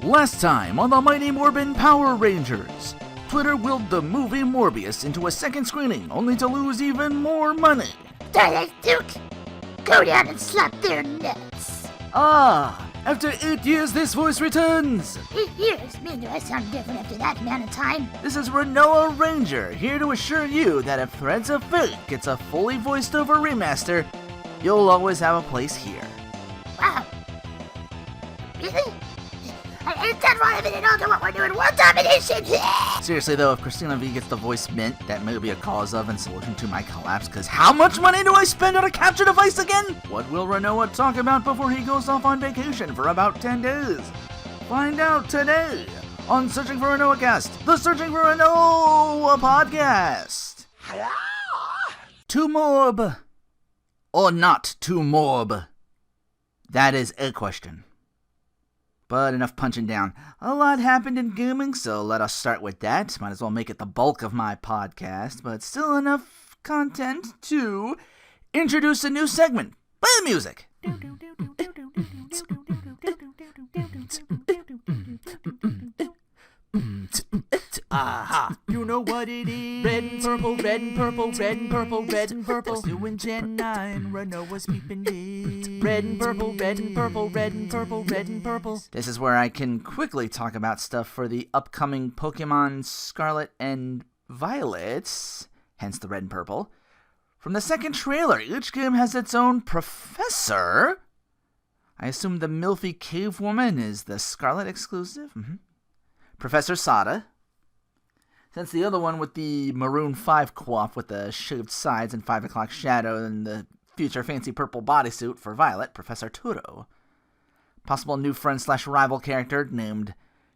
Last time on the Mighty Morbin Power Rangers, Twitter willed the movie Morbius into a second screening, only to lose even more money. Darling Duke, go down and slap their nuts. After 8 years this voice returns. 8 years? Man, do I sound different after that amount of time? This is Rinoa Ranger, here to assure you that if Threads of Fate gets a fully voiced over remaster, you'll always have a place here. Wow. Really? Is that why I've been all to what we're doing? World domination! Seriously though, if Christina V gets the voice mint, that may be a cause of and solution to my collapse, cause how much money do I spend on a capture device again? What will Rinoa talk about before he goes off on vacation for about 10 days? Find out today on Searching for RinoaCast, the Searching for Rinoa podcast. To MORB, or not to MORB? That is a question. But enough punching down. A lot happened in gaming, so let us start with that. Might as well make it the bulk of my podcast, but still enough content to introduce a new segment. Play the music! Aha! You know what it is. Red and purple, red and purple, red and purple, red and purple. It's doing Gen 9, Rinoa's peeping it. Red and purple, red and purple, red and purple, red and purple. This is where I can quickly talk about stuff for the upcoming Pokemon Scarlet and Violet, hence the red and purple. From the second trailer, each game has its own professor. I assume the Milfy Cave Woman is the Scarlet exclusive. Professor Sada. Since the other one with the Maroon 5 coif with the shaved sides and 5 o'clock shadow and the future fancy purple bodysuit for Violet, Professor Turo. Possible new friend/rival character named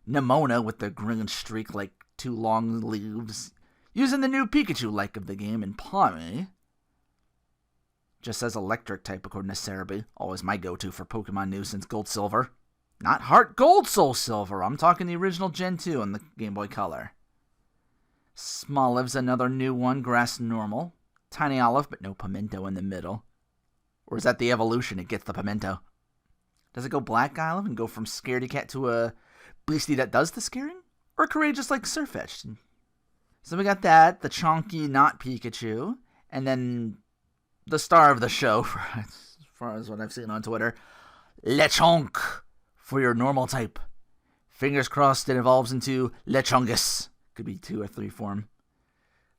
Nemona with the green streak like 2 long leaves, using the new Pikachu-like of the game in Palmy. Just says electric type according to Cerebi, always my go-to for Pokemon news since Gold Silver. Not Heart Gold Soul Silver, I'm talking the original Gen 2 on the Game Boy Color. Smolive's another new one, Grass Normal. Tiny Olive, but no Pimento in the middle. Or is that the evolution? It gets the Pimento. Does it go Black Olive and go from Scaredy Cat to a beastie that does the scaring? Or courageous like Sirfetch'd? So we got that, the chonky not Pikachu, and then the star of the show, as far as what I've seen on Twitter, Lechonk for your normal type. Fingers crossed it evolves into Lechongus. Could be 2 or 3 form.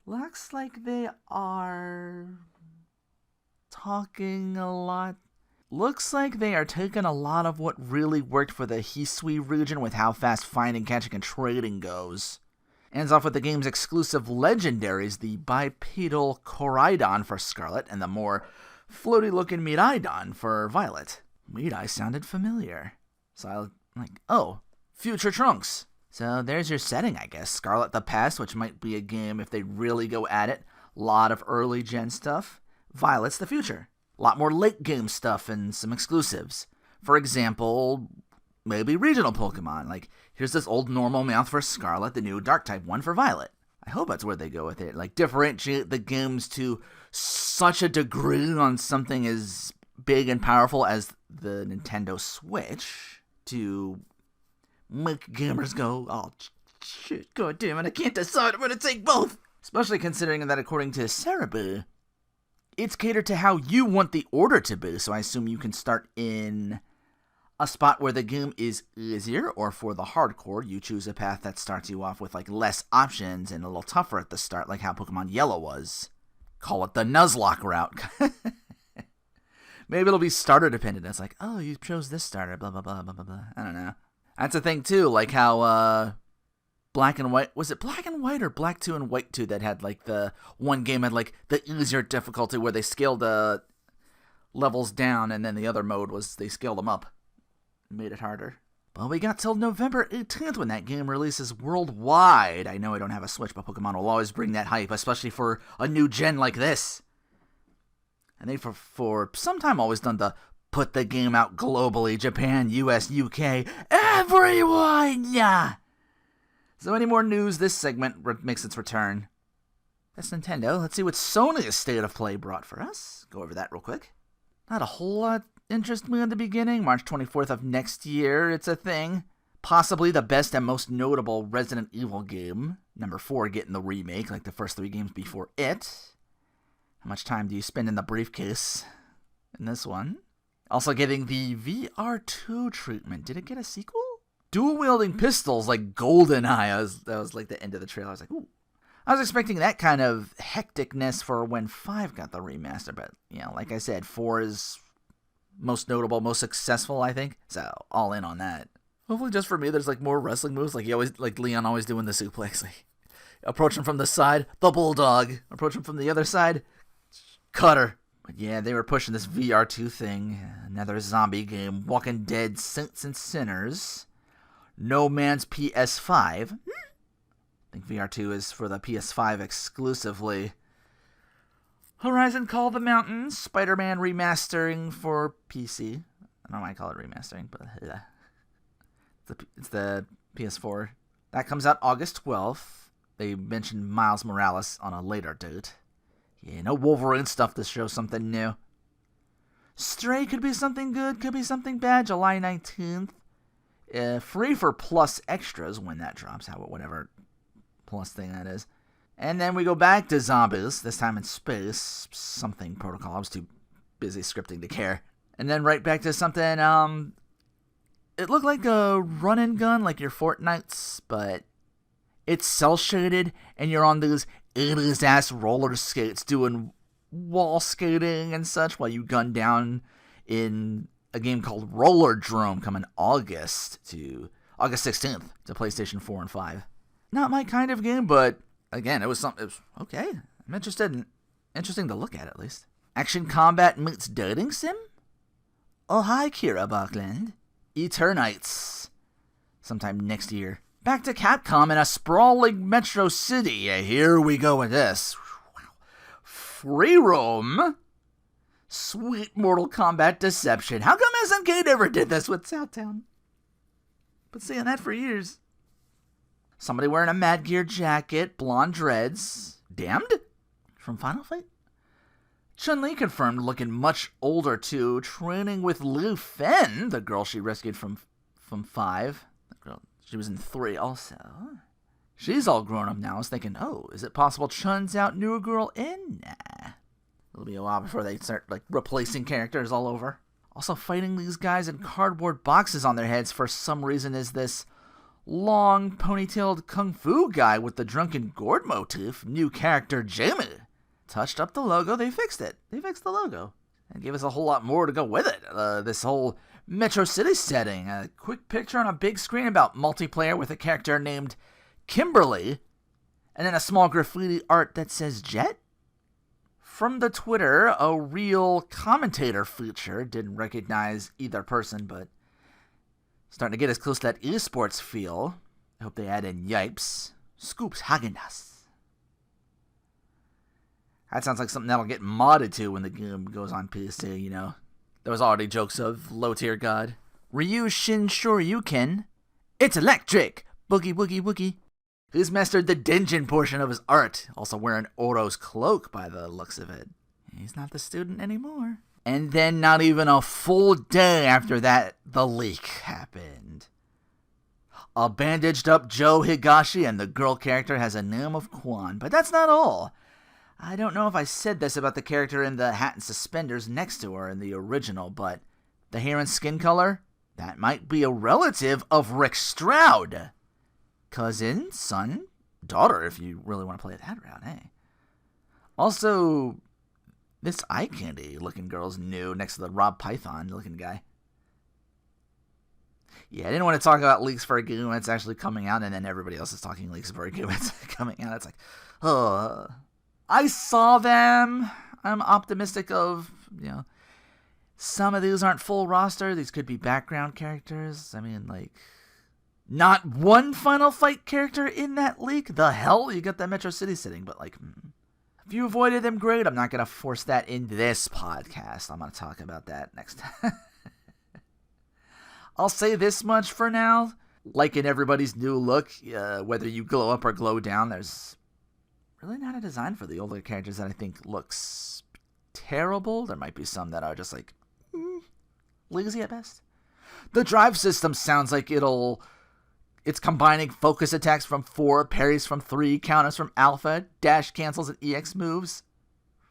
Looks like they are talking a lot. Looks like they are taking a lot of what really worked for the Hisui region with how fast finding, catching, and trading goes. Ends off with the game's exclusive legendaries, the bipedal Koraidon for Scarlet and the more floaty-looking Miraidon for Violet. Mirai sounded familiar. So I was like, oh, future Trunks. So there's your setting, I guess. Scarlet the Past, which might be a game if they really go at it. Lot of early gen stuff. Violet's the future. A lot more late game stuff and some exclusives. For example, maybe regional Pokemon. Like, here's this old normal mouth for Scarlet, the new dark type one for Violet. I hope that's where they go with it. Like, differentiate the games to such a degree on something as big and powerful as the Nintendo Switch to make gamers go, oh, shit, god damn it, I can't decide, I'm gonna take both! Especially considering that according to Cerebi, it's catered to how you want the order to be, so I assume you can start in a spot where the game is easier, or for the hardcore, you choose a path that starts you off with like less options and a little tougher at the start, like how Pokemon Yellow was. Call it the Nuzlocke route. Maybe it'll be starter dependent. It's like, oh, you chose this starter, blah, blah, blah, blah, blah, blah. I don't know. That's a thing, too, like how, Black and White, was it Black and White or Black 2 and White 2 that had, like, the one game had, like, the easier difficulty where they scaled the levels down, and then the other mode was they scaled them up. Made it harder. Well, we got till November 18th when that game releases worldwide. I know I don't have a Switch, but Pokemon will always bring that hype, especially for a new gen like this. And they, for some time, always done the put the game out globally, Japan, US, UK, everyone! Yeah. So any more news, this segment makes its return. That's Nintendo. Let's see what Sony's State of Play brought for us. Go over that real quick. Not a whole lot interested me in the beginning. March 24th of next year, it's a thing. Possibly the best and most notable Resident Evil game. Number 4 getting the remake, like the first 3 games before it. How much time do you spend in the briefcase in this one? Also getting the VR2 treatment. Did it get a sequel? Dual-wielding pistols like GoldenEye. That was like the end of the trailer. I was like, ooh. I was expecting that kind of hecticness for when 5 got the remaster, but, like I said, 4 is most notable, most successful, I think. So, all in on that. Hopefully just for me, there's like more wrestling moves, like Leon always doing the suplex. Like, approach him from the side, the bulldog. Approach him from the other side, cutter. But yeah, they were pushing this VR2 thing. Another zombie game, Walking Dead Saints and Sinners. No Man's PS5. I think VR2 is for the PS5 exclusively. Horizon Call of the Mountains, Spider-Man remastering for PC. I don't know why I call it remastering, but it's the PS4. That comes out August 12th. They mentioned Miles Morales on a later date. Yeah, no Wolverine stuff to show something new. Stray could be something good, could be something bad. July 19th. Free for Plus Extras when that drops. Whatever Plus thing that is. And then we go back to zombies, this time in space. Something Protocol. I was too busy scripting to care. And then right back to something, it looked like a run and gun, like your Fortnites, but it's cel-shaded, and you're on those 80s-ass roller skates doing wall skating and such while you gun down in a game called Roller Drome coming August 16th to PlayStation 4 and 5. Not my kind of game, but again, it was okay. I'm interesting to look at least. Action combat meets dating sim? Oh, hi, Kira Buckland. Eternites. Sometime next year. Back to Capcom in a sprawling metro city. Here we go with this. Free roam. Sweet Mortal Kombat deception. How come SNK never did this with Southtown? Been saying that for years. Somebody wearing a Mad Gear jacket, blonde dreads. Damned? From Final Fight? Chun-Li confirmed looking much older too, training with Liu Fen, the girl she rescued from 5. The girl, she was in 3 also. She's all grown up now. I was thinking, is it possible Chun's out, new girl in? Nah. It'll be a while before they start replacing characters all over. Also fighting these guys in cardboard boxes on their heads for some reason is this long ponytailed kung fu guy with the drunken gourd motif, new character Jamie. Touched up the logo, they fixed it. They fixed the logo. And gave us a whole lot more to go with it. This whole Metro City setting. A quick picture on a big screen about multiplayer with a character named Kimberly. And then a small graffiti art that says Jet. From the Twitter, a real commentator feature. Didn't recognize either person, but starting to get as close to that esports feel. I hope they add in Yipes. Scoops Hagenas. That sounds like something that'll get modded to when the game goes on PC, There was already jokes of low-tier god. Ryu Shin Shoryuken. It's electric! Boogie woogie woogie. Who's mastered the Denjin portion of his art, also wearing Oro's cloak by the looks of it. He's not the student anymore. And then not even a full day after that, the leak happened. A bandaged up Joe Higashi and the girl character has a name of Quan, but that's not all. I don't know if I said this about the character in the hat and suspenders next to her in the original, but the hair and skin color, that might be a relative of Rick Stroud. Cousin, son, daughter, if you really want to play it that route, eh? Also, this eye candy looking girl's new next to the Rob Python looking guy. Yeah, I didn't want to talk about leaks for a game when it's actually coming out, and then everybody else is talking leaks for a game when it's coming out. It's like, I saw them. I'm optimistic of, some of these aren't full roster. These could be background characters. I mean, not one Final Fight character in that leak. The hell? You got that Metro City sitting, but if you avoided them, great. I'm not going to force that in this podcast. I'm going to talk about that next time. I'll say this much for now. Like in everybody's new look, whether you glow up or glow down, there's really not a design for the older characters that I think looks terrible. There might be some that are just lazy at best. The drive system sounds like it'll It's combining focus attacks from 4, parries from 3, counters from alpha, dash cancels, and EX moves.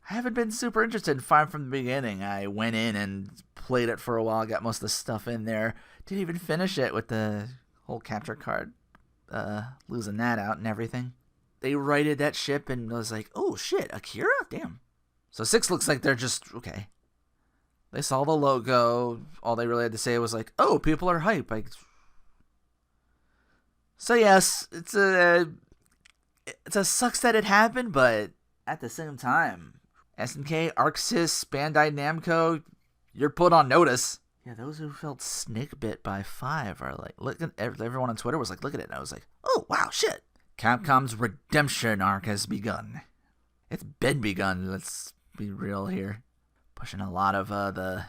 I haven't been super interested in 5 from the beginning. I went in and played it for a while, got most of the stuff in there. Didn't even finish it with the whole capture card, losing that out and everything. They righted that ship and was like, oh shit, Akira? Damn. So 6 looks like they're just, okay. They saw the logo. All they really had to say was like, oh, people are hype. So yes, it's a sucks that it happened, but at the same time, SNK, ArcSys, Bandai Namco, you're put on notice. Yeah, those who felt snake bit by 5 are like, look at everyone on Twitter was like, look at it, and I was like, oh wow, shit. Capcom's redemption arc has begun. It's been begun. Let's be real here. Pushing a lot of the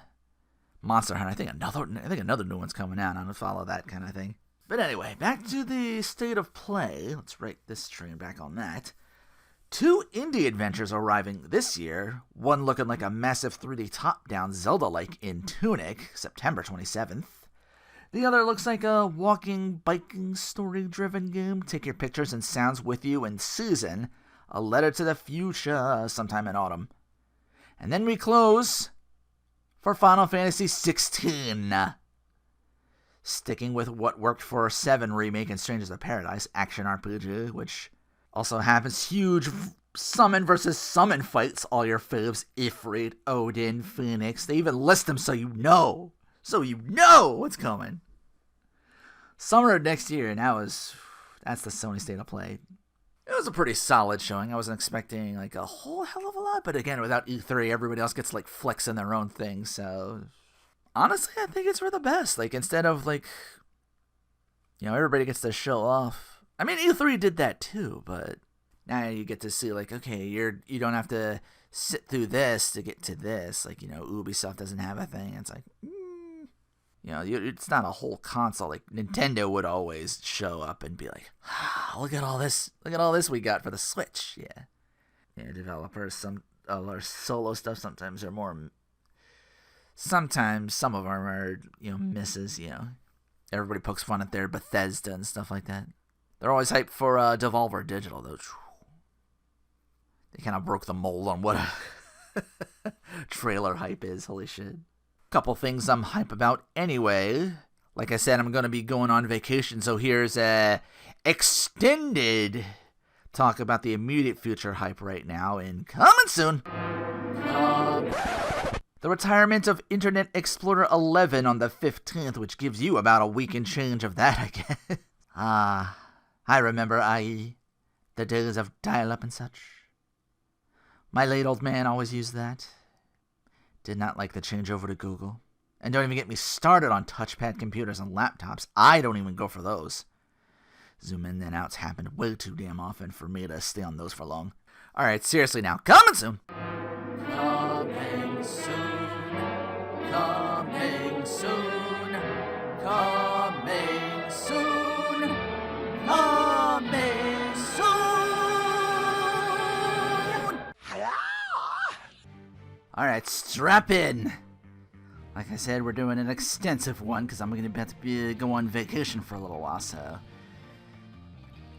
Monster Hunter. I think another new one's coming out. I'm gonna follow that kind of thing. But anyway, back to the state of play. Let's write this train back on that. 2 indie adventures arriving this year. One looking like a massive 3D top-down Zelda-like in Tunic, September 27th. The other looks like a walking, biking, story-driven game. Take your pictures and sounds with you in Season, a letter to the future, sometime in autumn. And then we close for Final Fantasy XVI. Sticking with what worked for 7 Remake and Strangers of Paradise, action RPG, which also happens huge summon versus summon fights, all your faves, Ifrit, Odin, Phoenix. They even list them so you know what's coming. Summer of next year, and that's the Sony State of Play. It was a pretty solid showing. I wasn't expecting like a whole hell of a lot, but again, without E3, everybody else gets like flexing their own thing, so honestly, I think it's for the best. Like, instead of like, everybody gets to show off. I mean, E3 did that too, but now you get to see like, okay, you don't have to sit through this to get to this. Like, Ubisoft doesn't have a thing. It's like, it's not a whole console. Like Nintendo would always show up and be like, look at all this we got for the Switch. Yeah, developers, some their solo stuff sometimes are more. Sometimes some of them are misses. Everybody pokes fun at their Bethesda and stuff like that. They're always hyped for Devolver Digital though. They kind of broke the mold on what a trailer hype is. Holy shit. Couple things I'm hype about anyway. Like I said, I'm going to be going on vacation, so here's a extended talk about the immediate future hype right now and coming soon. The retirement of Internet Explorer 11 on the 15th, which gives you about a week and change of that, I guess. I remember, i.e., the days of dial-up and such. My late old man always used that. Did not like the change over to Google. And don't even get me started on touchpad computers and laptops. I don't even go for those. Zoom in and outs happened way too damn often for me to stay on those for long. Alright, seriously now. Coming soon! Coming soon. Coming soon. Coming soon. Coming soon! Alright, strap in. Like I said, we're doing an extensive one because I'm going to go on vacation for a little while, so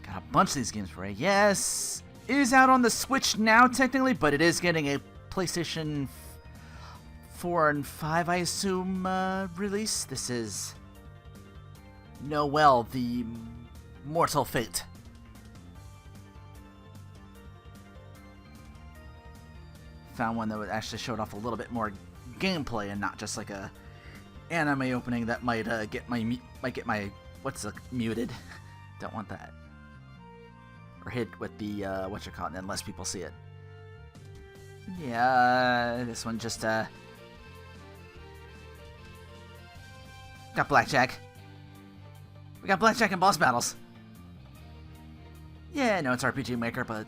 got a bunch of these games for you. Yes, it is out on the Switch now technically, but it is getting a PlayStation 4 and 5, I assume, release. This is Noel, the Mortal Fate. Found one that would actually showed off a little bit more gameplay and not just like a anime opening that might get my muted. Don't want that. Or hit with the and then less people see it. Yeah, this one just got blackjack. We got blackjack and boss battles. Yeah, no, it's RPG Maker, but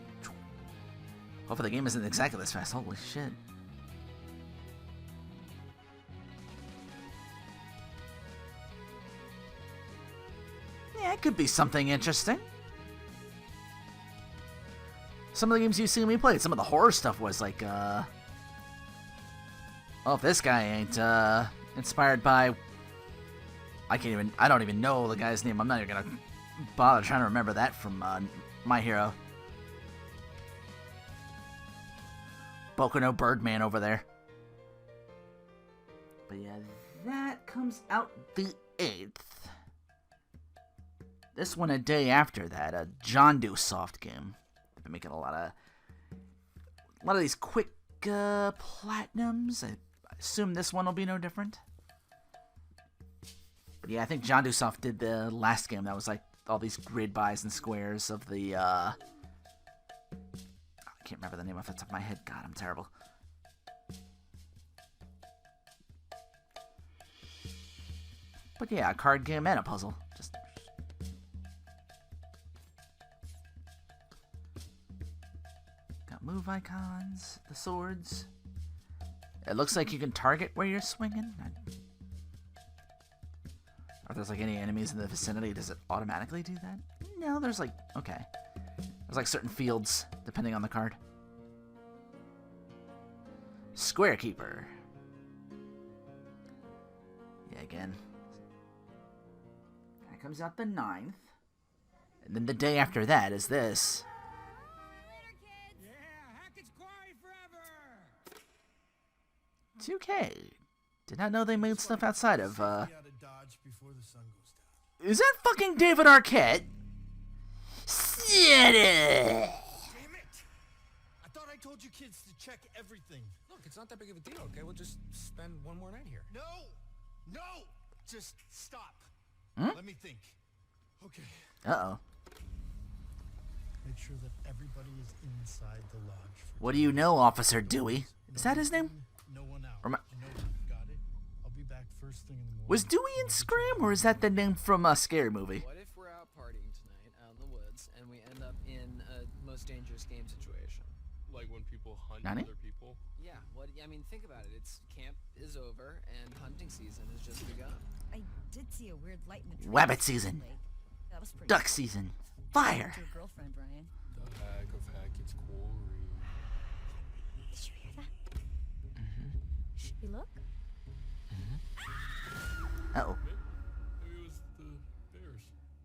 hopefully the game isn't exactly this fast. Holy shit. Yeah, it could be something interesting. Some of the games you've seen me play, some of the horror stuff was like, well, if this guy ain't inspired by, I don't even know the guy's name. I'm not even gonna bother trying to remember that from My Hero. Boku no Birdman over there. But yeah, that comes out the 8th. This one a day after that, a John Doe soft game. Been making a lot of these quick platinums. I assume this one will be no different. But yeah, I think John Doe soft did the last game that was like all these grid buys and squares of the I can't remember the name off the top of my head. God, I'm terrible. But yeah, a card game and a puzzle. Just got move icons, the swords. It looks like you can target where you're swinging. Are there's like any enemies in the vicinity? Does it automatically do that? No, there's like, okay. There's like certain fields depending on the card. Square Keeper. Yeah, again. That comes out the 9th. And then the day after that is this. Yeah, Hackett's Quarry forever. 2K. Did not know they made stuff outside of, Out of Dodge before the sun goes down. Is that fucking David Arquette? Damn it! I thought I told you kids to check everything. Look, it's not that big of a deal, okay? We'll just spend one more night here. No! Just stop. Hmm? Let me think. Okay. Uh-oh. Make sure that everybody is inside the lodge. What do you know, Officer Dewey? Is that his name? No one out. Remi- I know you got it. I'll be back first thing in the morning. Was Dewey in Scram, or is that the name from a scary movie? What if we're out partying tonight out in the woods and we end up in a most dangerous game situation? Like when people hunt Nani? other people? Yeah, I mean, think about it. It's camp is over and hunting season has just begun. I did see a weird light in the trees Wabbit season. recently. That was pretty Duck season. Fire. To your girlfriend, Brian. The heck of Hackett's Quarry. Did you hear that? Should we look? Uh-oh. Maybe it was the bears.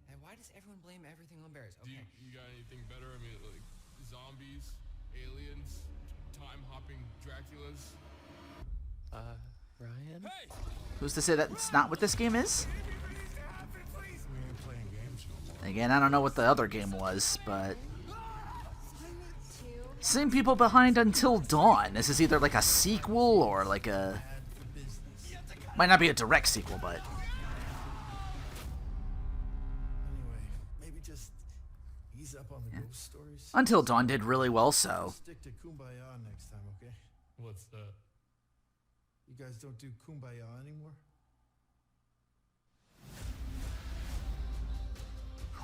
And why does everyone blame everything on bears? Do Okay. you got anything better? I mean, like zombies, aliens, time-hopping Draculas. Ryan? Hey! Who's to say that's not what this game is? We ain't playing games no more. Again, I don't know what the other game was, but... Same people behind Until Dawn. This is either like a sequel or like a... Bad for business. Might not be a direct sequel, but... Anyway, maybe just ease up on the ghost stories. Until Dawn did really well, so... Stick to Kumbaya next time, okay? What's that? You guys don't do Kumbaya anymore?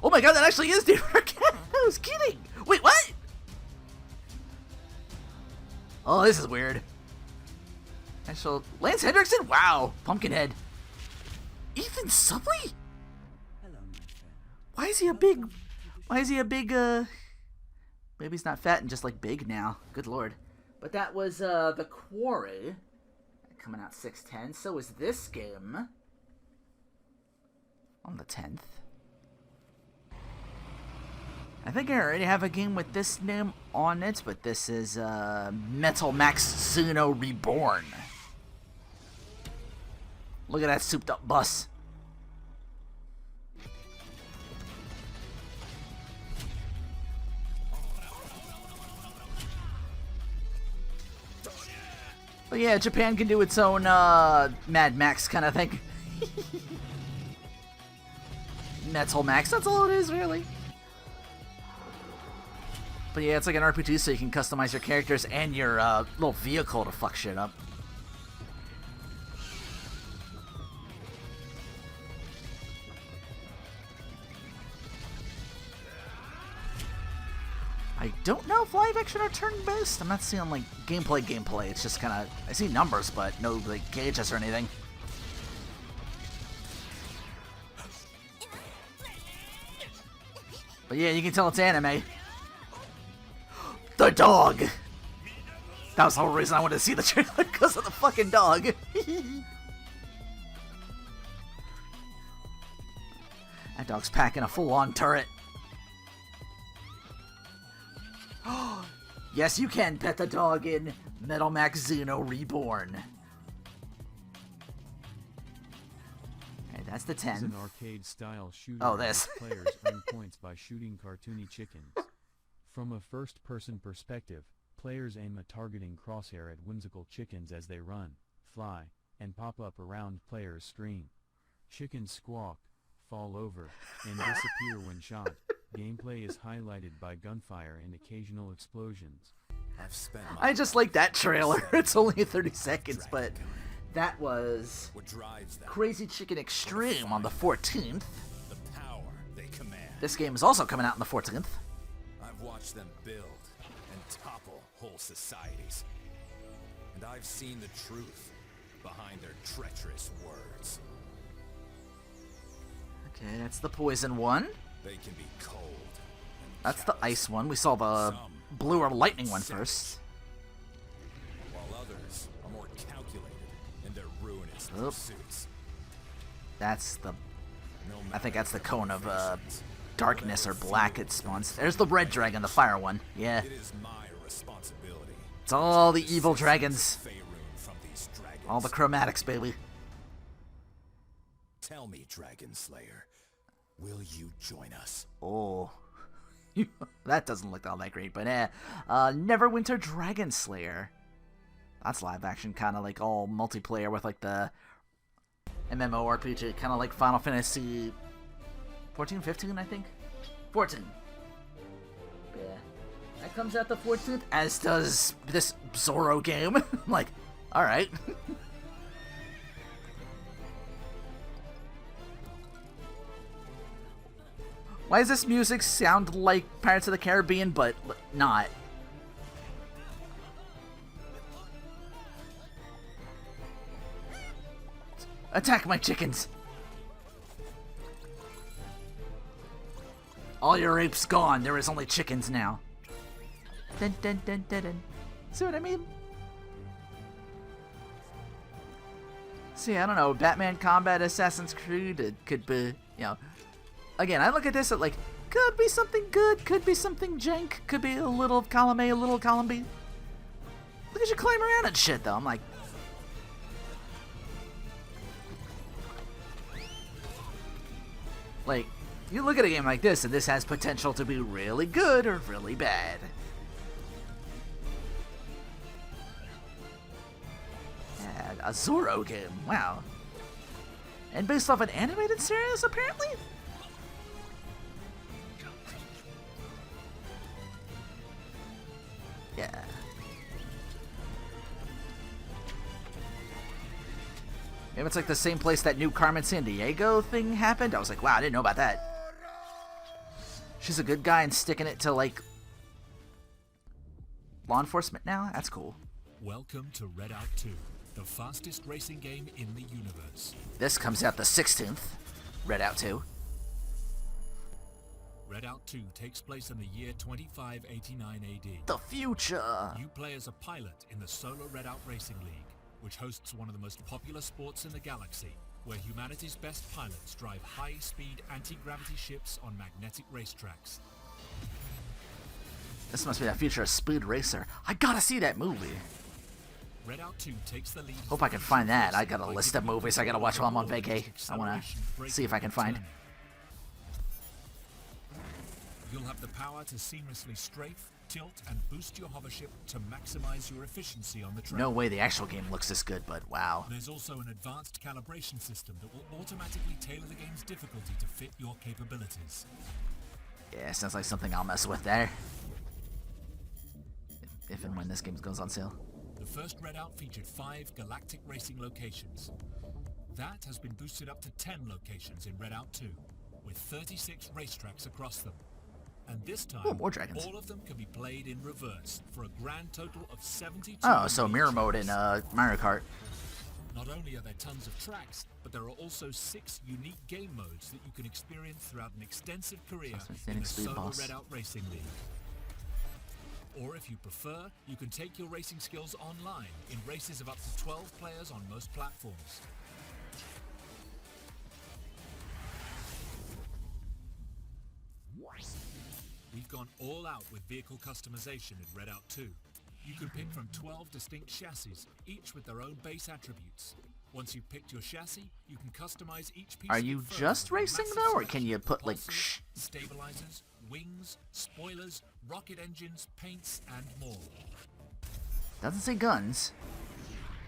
Oh my god, that actually is David Arquette! I was kidding! Wait, what? Oh, this is weird. Actual... Lance Hendrickson? Wow. Pumpkinhead. Ethan Suplee? Hello, my friend. Why is he a big, maybe he's not fat and just, like, big now. Good lord. But that was, The Quarry. Coming out 6/10. So is this game. On the 10th. I think I already have a game with this name on it, but this is, Metal Max Zuno Reborn. Look at that souped up bus. But yeah, Japan can do its own Mad Max kind of thing. Metal Max, that's all it is, really. But yeah, it's like an RPG, so you can customize your characters and your little vehicle to fuck shit up. I don't know if live action or turn-based. I'm not seeing, like, gameplay. It's just kind of... I see numbers, but no, like, gauges or anything. But yeah, you can tell it's anime. The dog! That was the whole reason I wanted to see the trailer, because of the fucking dog. dog's packing a full-on turret. Yes, you can pet the dog in Metal Max Xeno Reborn. Okay, that's the 10. It's an arcade-style shooter. Oh, this. Players earn points by shooting cartoony chickens. From a first-person perspective, players aim a targeting crosshair at whimsical chickens as they run, fly, and pop up around players' screen. Chickens squawk, fall over, and disappear when shot. Gameplay is highlighted by gunfire and occasional explosions. I just like that trailer. It's only 30 seconds, but that was Crazy Chicken Extreme on the 14th. The power they command. This game is also coming out on the 14th. I've watched them build and topple whole societies. And I've seen the truth behind their treacherous words. Okay, that's the poison one. They can be cold. That's the ice one. We saw the blue or lightning one first. While others are more calculated in their ruinous Oop. pursuits. That's the... I think that's the cone of darkness or black it spawns. There's the red dragon, the fire one. Yeah. It is my responsibility. It's all the evil dragons. From these dragons. All the chromatics, baby. Tell me, Dragon Slayer, will you join us? Oh. That doesn't look all that great, but Neverwinter Dragon Slayer. That's live action, kind of like all multiplayer with like the MMORPG, kind of like Final Fantasy 14, 15, I think? 14. Yeah. That comes out the 14th, as does this Zorro game. I'm like, alright. Why does this music sound like Pirates of the Caribbean, but not? Attack my chickens! All your apes gone, there is only chickens now. Dun dun dun dun dun. See what I mean? See, I don't know, Batman Combat, Assassin's Creed, it could be, you know... Again, I look at this at like, could be something good, could be something jank, could be a little column A, a little column B. Look at you climb around and shit, though. I'm like... Like, you look at a game like this, and this has potential to be really good or really bad. Yeah, a Zorro game, wow. And based off an animated series, apparently? Yeah. Maybe it's like the same place that new Carmen Sandiego thing happened. I was like, wow, I didn't know about that. She's a good guy and sticking it to, like, law enforcement now? That's cool. Welcome to Redout 2, the fastest racing game in the universe. This comes out the 16th. Redout 2. Redout 2 takes place in the year 2589 AD. The future! You play as a pilot in the Solar Redout Racing League, which hosts one of the most popular sports in the galaxy, where humanity's best pilots drive high-speed anti-gravity ships on magnetic racetracks. This must be the future of Speed Racer. I gotta see that movie. Redout 2 takes the lead. Hope I can find that. I got a list of movies I gotta watch while I'm on vacay. I wanna see if I can find. You'll have the power to seamlessly strafe, tilt, and boost your hovership to maximize your efficiency on the track. No way the actual game looks this good, but wow. There's also an advanced calibration system that will automatically tailor the game's difficulty to fit your capabilities. Yeah, sounds like something I'll mess with there. If and when this game goes on sale. The first Redout featured 5 galactic racing locations. That has been boosted up to 10 locations in Redout 2, with 36 racetracks across them. And this time, more dragons. all of them can be played in reverse for a grand total of 72. Oh, so mirror mode in Mario Kart. Not only are there tons of tracks, but there are also 6 unique game modes that you can experience throughout an extensive career in the Solar Redout Racing League. Or if you prefer, you can take your racing skills online in races of up to 12 players on most platforms. We've gone all out with vehicle customization in Redout 2. You can pick from 12 distinct chassis, each with their own base attributes. Once you've picked your chassis, you can customize each piece. Are you just racing though, or can you put like stabilizers, wings, spoilers, rocket engines, paints, and more? Doesn't say guns.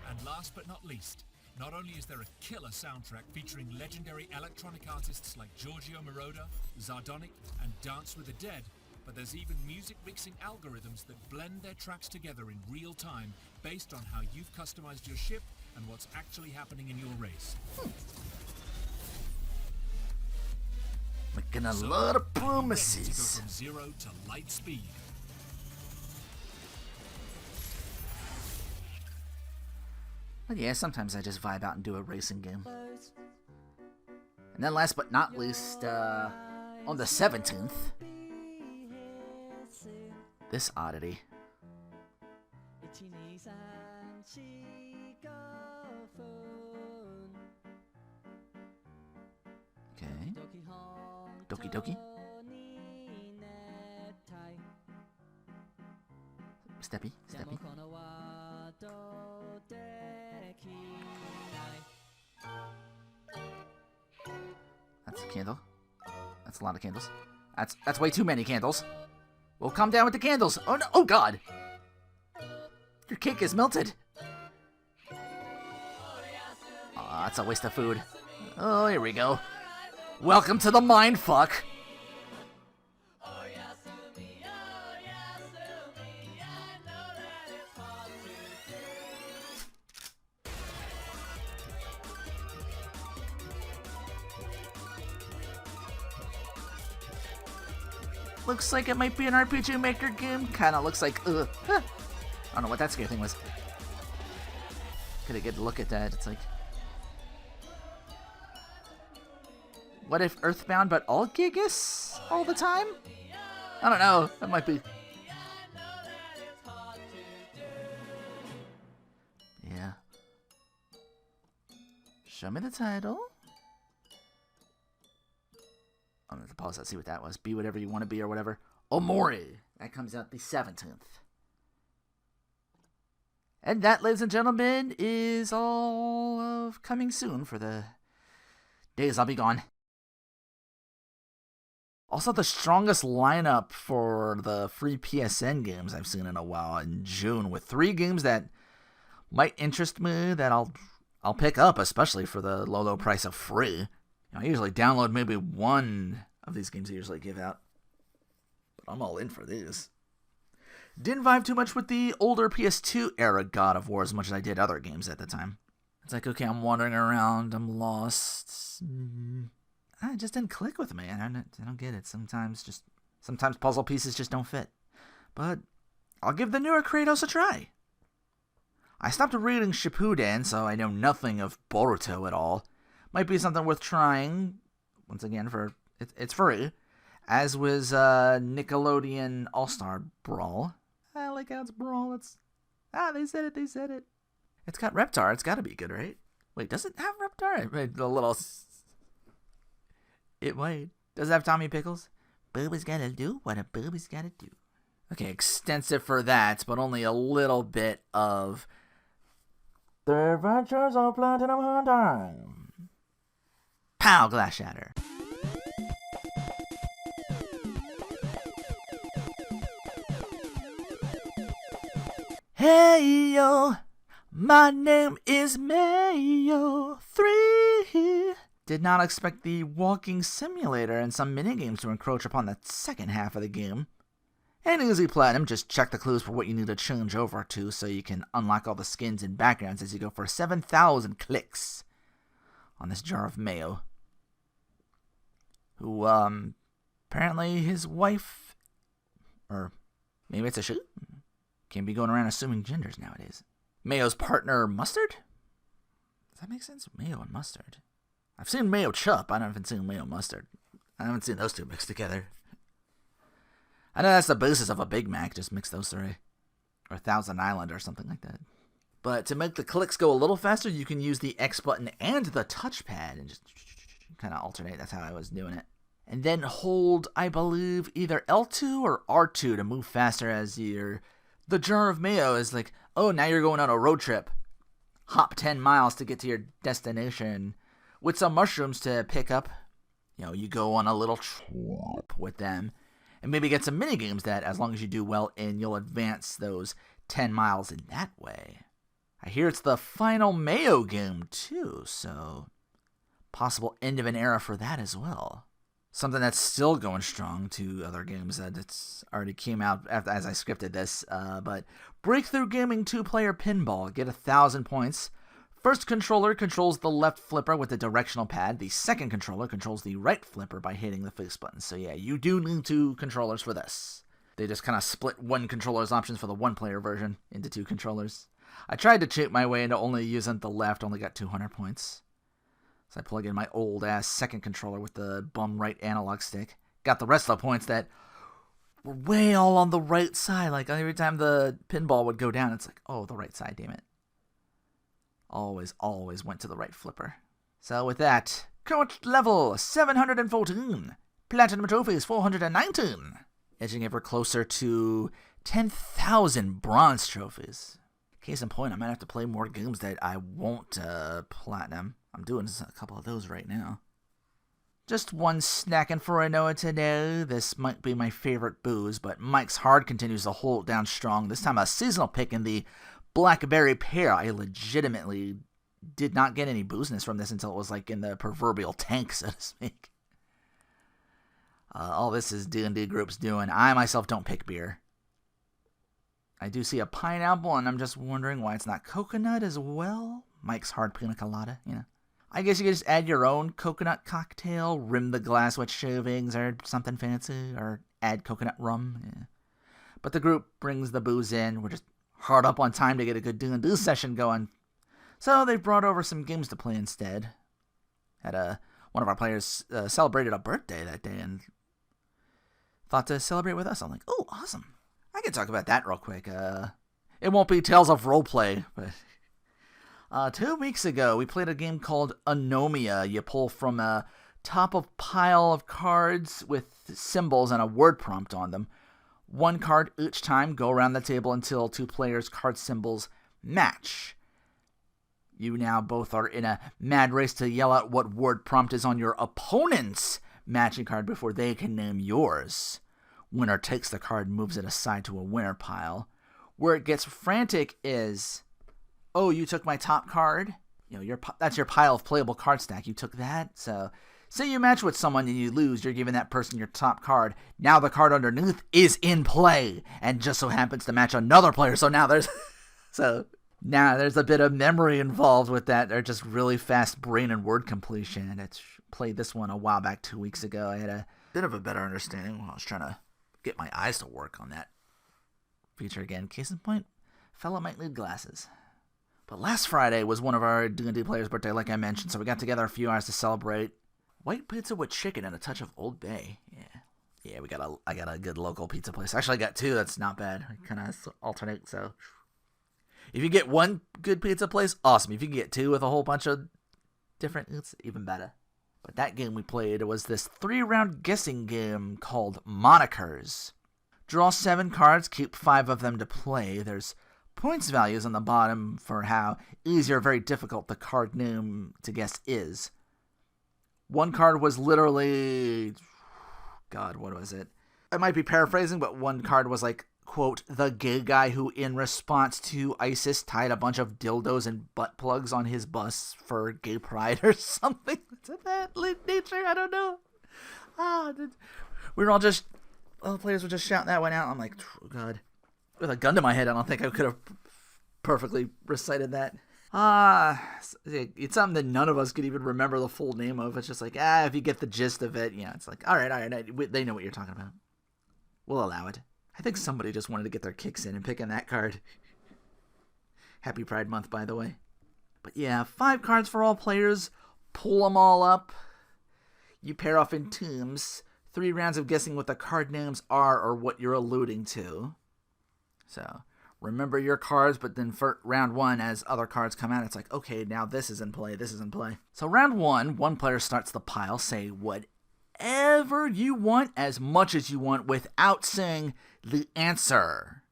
And last but not least, not only is there a killer soundtrack featuring legendary electronic artists like Giorgio Moroder, Zardonic, and Dance with the Dead, but there's even music mixing algorithms that blend their tracks together in real time based on how you've customized your ship and what's actually happening in your race. Making a lot of To go promises. from 0 to light speed. But yeah, sometimes I just vibe out and do a racing game. And then last but not least, on the 17th, this oddity. Okay. Doki Doki. Steppy, Steppy. That's a candle. That's a lot of candles. That's way too many candles. Well, calm down with the candles. Oh no! Oh God! Your cake is melted. Aw, that's a waste of food. Oh, here we go. Welcome to the mindfuck. Looks like it might be an RPG Maker game. Kinda looks like, I don't know what that scary thing was. Get a good look at that. It's like, what if Earthbound but all Gigas all the time? I don't know. That might be. Yeah. Show me the title. I'm going to pause that, see what that was. Be whatever you want to be or whatever. Omori. That comes out the 17th. And that, ladies and gentlemen, is all of coming soon for the days I'll be gone. Also, the strongest lineup for the free PSN games I've seen in a while in June, with 3 games that might interest me that I'll pick up, especially for the low price of free. I usually download maybe one of these games I usually give out. But I'm all in for these. Didn't vibe too much with the older PS2 era God of War as much as I did other games at the time. It's like, okay, I'm wandering around, I'm lost. It just didn't click with me. I don't get it. Sometimes puzzle pieces just don't fit. But I'll give the newer Kratos a try. I stopped reading Shippuden, so I know nothing of Boruto at all. Might be something worth trying. Once again, it's free. As was Nickelodeon All-Star Brawl. I like how it's Brawl. They said it. It's got Reptar. It's gotta be good, right? Wait, does it have Reptar? A little. It might. Does it have Tommy Pickles? Booba's gotta do what a booba's gotta do. Okay, extensive for that, but only a little bit of The Adventures of Platinum Hunter. Pow! Glass shatter. Hey yo, my name is Mayo 3. Did not expect the walking simulator and some minigames to encroach upon the second half of the game. And easy platinum, just check the clues for what you need to change over to so you can unlock all the skins and backgrounds as you go for 7,000 clicks on this jar of mayo. Who, apparently his wife, or maybe it's a she, can't be going around assuming genders nowadays. Mayo's partner, Mustard? Does that make sense? Mayo and Mustard. I've seen Mayo Chup, I haven't seen Mayo Mustard. I haven't seen those two mixed together. I know that's the basis of a Big Mac, just mix those 3. Or Thousand Island or something like that. But to make the clicks go a little faster, you can use the X button and the touchpad and just kind of alternate. That's how I was doing it. and then hold, I believe, either L2 or R2 to move faster as the jar of mayo is like, oh, now you're going on a road trip. Hop 10 miles to get to your destination with some mushrooms to pick up. You go on a little trip with them and maybe get some mini games that, as long as you do well in, you'll advance those 10 miles in that way. I hear it's the final mayo game too, so possible end of an era for that as well. Something that's still going strong to other games that it's already came out after, as I scripted this, but Breakthrough Gaming 2-player pinball. Get 1,000 points. First controller controls the left flipper with the directional pad. The second controller controls the right flipper by hitting the face button. So yeah, you do need 2 controllers for this. They just kind of split one controller's options for the 1-player version into 2 controllers. I tried to cheat my way into only using the left, only got 200 points. So I plug in my old-ass second controller with the bum right analog stick. Got the rest of the points that were way all on the right side. Like, every time the pinball would go down, it's like, oh, the right side, damn it. Always went to the right flipper. So with that, current level 714. Platinum trophies 419. Edging ever closer to 10,000 bronze trophies. Case in point, I might have to play more games that I won't platinum. I'm doing a couple of those right now. Just one snacking for Rinoa today. This might be my favorite booze, but Mike's Hard continues to hold down strong. This time a seasonal pick in the Blackberry Pear. I legitimately did not get any booziness from this until it was like in the proverbial tank, so to speak. All this is D&D groups doing. I myself don't pick beer. I do see a pineapple, and I'm just wondering why it's not coconut as well. Mike's Hard Pina Colada, I guess you could just add your own coconut cocktail, rim the glass with shavings or something fancy, or add coconut rum. Yeah. But the group brings the booze in. We're just hard up on time to get a good D&D session going. So they brought over some games to play instead. One of our players celebrated a birthday that day and thought to celebrate with us. I'm like, oh, awesome. I can talk about that real quick. It won't be Tales of Roleplay, but 2 weeks ago we played a game called Anomia. You pull from a top of pile of cards with symbols and a word prompt on them. 1 card each time, go around the table until 2 players' card symbols match. You now both are in a mad race to yell out what word prompt is on your opponent's matching card before they can name yours. Winner takes the card and moves it aside to a winner pile. Where it gets frantic is, oh, you took my top card? That's your pile of playable card stack. You took that? So say you match with someone and you lose, you're giving that person your top card. Now the card underneath is in play and just so happens to match another player. So now there's a bit of memory involved with that. They're just really fast brain and word completion. I played this one a while back 2 weeks ago. I had a bit of a better understanding while I was trying to get my eyes to work on that feature again. Case in point, fella might need glasses. But last Friday was one of our D&D players' birthday, like I mentioned, so we got together a few hours to celebrate. White pizza with chicken and a touch of Old Bay. Yeah, I got a good local pizza place. Actually, I got 2. That's not bad. I kind of alternate, so if you get 1 good pizza place, awesome. If you can get 2 with a whole bunch of different, it's even better. But that game we played was this 3-round guessing game called Monikers. Draw 7 cards, keep 5 of them to play. There's points values on the bottom for how easy or very difficult the card name to guess is. 1 card was literally, God, what was it? I might be paraphrasing, but 1 card was like, quote, the gay guy who in response to ISIS tied a bunch of dildos and butt plugs on his bus for gay pride or something. To that nature, I don't know. We were all the players were just shouting that one out. I'm like, oh God. With a gun to my head, I don't think I could have perfectly recited that. It's something that none of us could even remember the full name of. It's just like, if you get the gist of it, it's like, all right, they know what you're talking about. We'll allow it. I think somebody just wanted to get their kicks in and pick in that card. Happy Pride Month, by the way. But yeah, 5 cards for all players. Pull them all up. You pair off in teams. 3 rounds of guessing what the card names are or what you're alluding to. So, remember your cards, but then for round 1, as other cards come out, it's like, okay, now this is in play, this is in play. So round 1, 1 player starts the pile, say whatever whatever you want, as much as you want, without saying the answer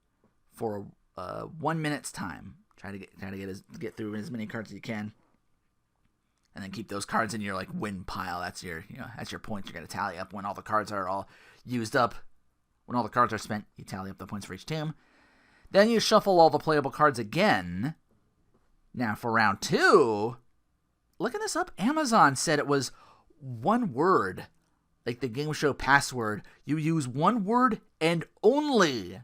for 1 minute's time. Try to get through as many cards as you can, and then keep those cards in your like win pile. That's your points. You're gonna tally up when all the cards are all used up. When all the cards are spent, you tally up the points for each team. Then you shuffle all the playable cards again. Now for round 2, looking this up, Amazon said it was one word, like the game show password. You use one word and only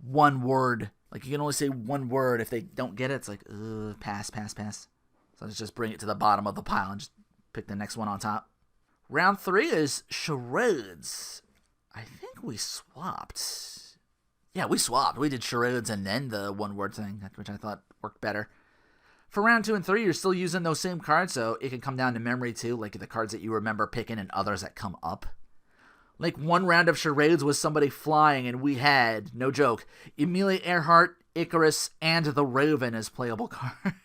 one word. Like, you can only say one word. If they don't get it, it's like, pass. So let's just bring it to the bottom of the pile and just pick the next one on top. Round 3 is charades. I think we swapped. Yeah, we swapped. We did charades and then the one-word thing, which I thought worked better. For round 2 and 3, you're still using those same cards, so it can come down to memory too, like the cards that you remember picking and others that come up. Like, one round of charades was somebody flying, and we had, no joke, Amelia Earhart, Icarus, and the Raven as playable cards.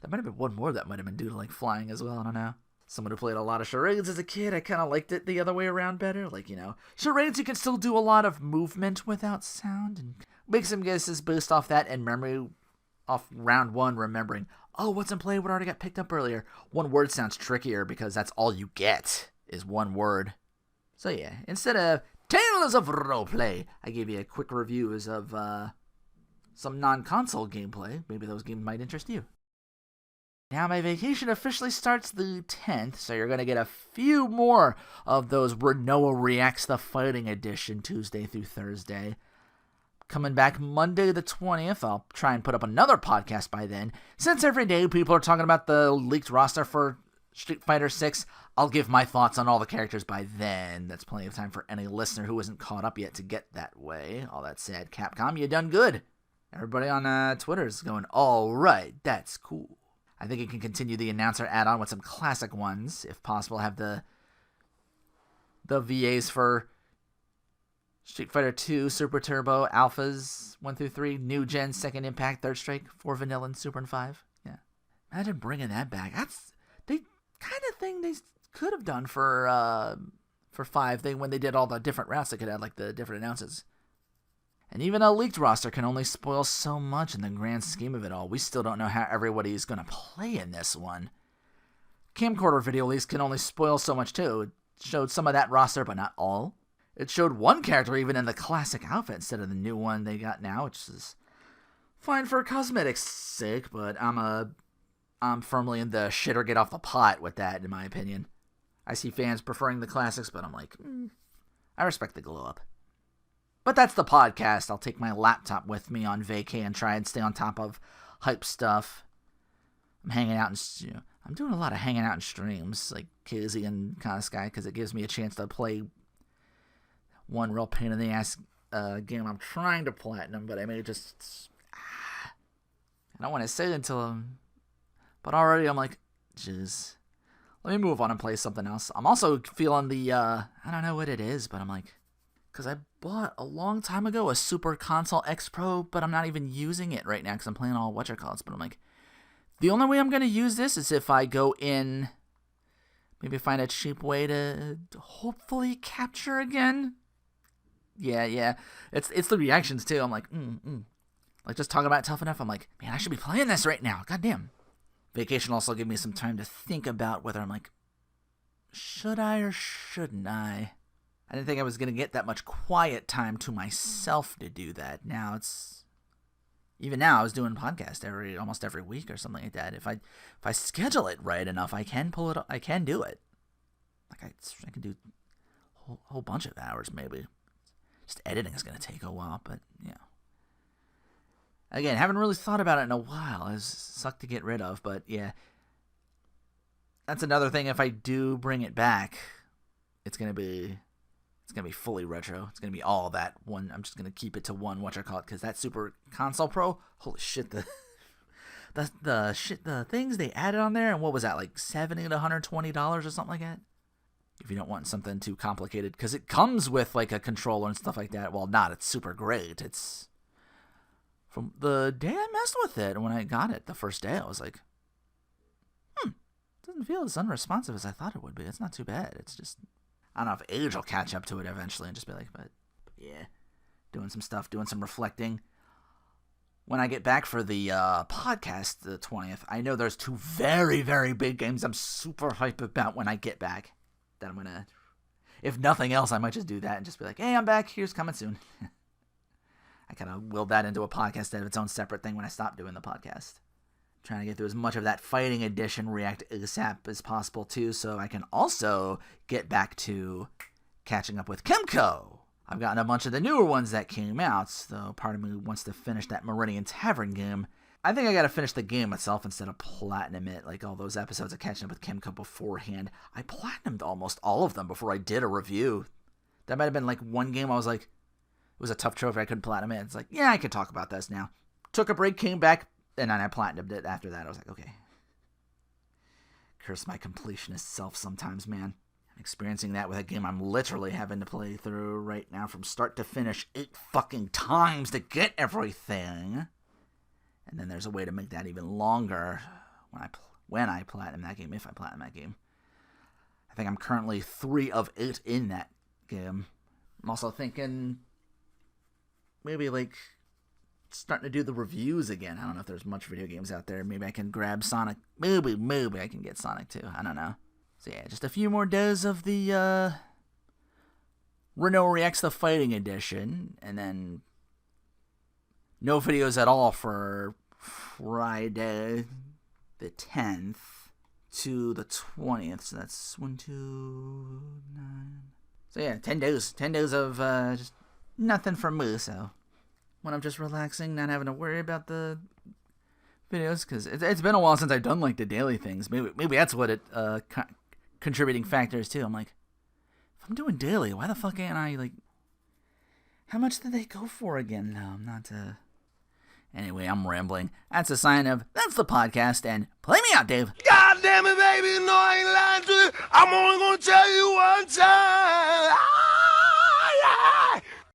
That might have been one more that might have been due to, like, flying as well, I don't know. Someone who played a lot of charades as a kid, I kind of liked it the other way around better. Like, charades, you can still do a lot of movement without sound, and make some guesses based off that, and memory off round 1, remembering, oh, what's in play, what already got picked up earlier. One word sounds trickier because that's all you get is one word. So yeah, instead of Tales of Roleplay, I gave you a quick reviews of some non-console gameplay. Maybe those games might interest you. Now my vacation officially starts the 10th, so you're going to get a few more of those Rinoa Reacts the Fighting Edition Tuesday through Thursday. Coming back Monday the 20th, I'll try and put up another podcast by then. Since every day people are talking about the leaked roster for Street Fighter 6, I'll give my thoughts on all the characters by then. That's plenty of time for any listener who isn't caught up yet to get that way. All that said, Capcom, you done good. Everybody on Twitter is going, all right, that's cool. I think you can continue the announcer add-on with some classic ones. If possible, have the VAs for Street Fighter 2, Super Turbo, Alphas 1 through 3, New Gen, Second Impact, Third Strike, 4 Vanilla, and Super and 5. Yeah, imagine bringing that back. That's the kind of thing they could have done for 5. When they did all the different routes, they could have like the different announcers. And even a leaked roster can only spoil so much in the grand scheme of it all. We still don't know how everybody's going to play in this one. Camcorder video leaks can only spoil so much too. It showed some of that roster, but not all. It showed one character even in the classic outfit instead of the new one they got now, which is fine for cosmetics' sake, but I'm firmly in the shit or get off the pot with that, in my opinion. I see fans preferring the classics, but I'm like, I respect the glow up. But that's the podcast. I'll take my laptop with me on vacay and try and stay on top of hype stuff. I'm hanging out and I'm doing a lot of hanging out in streams, like KZ and kind of Sky, because it gives me a chance to play one real pain in the ass game I'm trying to platinum, but I may just I don't want to say it until but already I'm like, jeez, let me move on and play something else. I'm also feeling the I don't know what it is, but I'm like, because I bought a long time ago a Super Console X Pro, but I'm not even using it right now because I'm playing all whatchamacallits. But I'm like, the only way I'm going to use this is if I go in, maybe find a cheap way to hopefully capture again. Yeah. It's the reactions too. I'm like, like just talking about it tough enough. I'm like, man, I should be playing this right now. Goddamn. Vacation also gave me some time to think about whether I'm like, should I or shouldn't I? I didn't think I was going to get that much quiet time to myself to do that. Even now I was doing podcasts almost every week or something like that. If I schedule it right enough, I can pull it. I can do it. Like I can do a whole bunch of hours maybe. Just editing is going to take a while, but yeah. Again, haven't really thought about it in a while. It's sucked to get rid of, but yeah. That's another thing. If I do bring it back, it's gonna be fully retro. It's gonna be all that one. I'm just gonna keep it to one because that Super Console Pro, holy shit, the things they added on there, and what was that, like $70 to $120 or something like that? If you don't want something too complicated, because it comes with like a controller and stuff like that. Well, it's super great. It's from the day I messed with it, and when I got it the first day, I was like, it doesn't feel as unresponsive as I thought it would be. It's not too bad. It's just I don't know if age will catch up to it eventually and just be like, but yeah, doing some stuff, doing some reflecting. When I get back for the podcast, the 20th, I know there's 2 very, very big games I'm super hyped about when I get back. That I'm going to, if nothing else, I might just do that and just be like, hey, I'm back. Here's coming soon. I kind of willed that into a podcast of its own separate thing when I stopped doing the podcast. Trying to get through as much of that fighting edition React ASAP as possible, too, so I can also get back to catching up with Kimco. I've gotten a bunch of the newer ones that came out, though part of me wants to finish that Meridian Tavern game. I think I gotta finish the game itself instead of platinum it, like all those episodes of catching up with Kimco beforehand. I platinumed almost all of them before I did a review. That might have been like one game I was like, it was a tough trophy, I couldn't platinum it. It's like, yeah, I can talk about this now. Took a break, came back, and then I platinumed it after that. I was like, okay. Curse my completionist self sometimes, man. I'm experiencing that with a game I'm literally having to play through right now from start to finish 8 fucking times to get everything. And then there's a way to make that even longer when I platinum that game, if I platinum that game. I think I'm currently 3 of 8 in that game. I'm also thinking maybe like starting to do the reviews again. I don't know if there's much video games out there. Maybe I can grab Sonic. Maybe I can get Sonic too. I don't know. So yeah, just a few more days of the Rinoa Reacts the Fighting Edition, and then no videos at all for Friday the 10th to the 20th. So that's 1, 2, 9. So yeah, 10 days. 10 days of just nothing from me. So when I'm just relaxing, not having to worry about the videos, because it's been a while since I've done like the daily things. Maybe that's what it contributing factors too. I'm like, if I'm doing daily, why the fuck ain't I like? How much did they go for again? No, I'm not. Anyway, I'm rambling. That's a sign of that's the podcast, and play me out, Dave. God damn it, baby, no, I ain't lying to you. I'm only gonna tell you one time. Ah, yeah.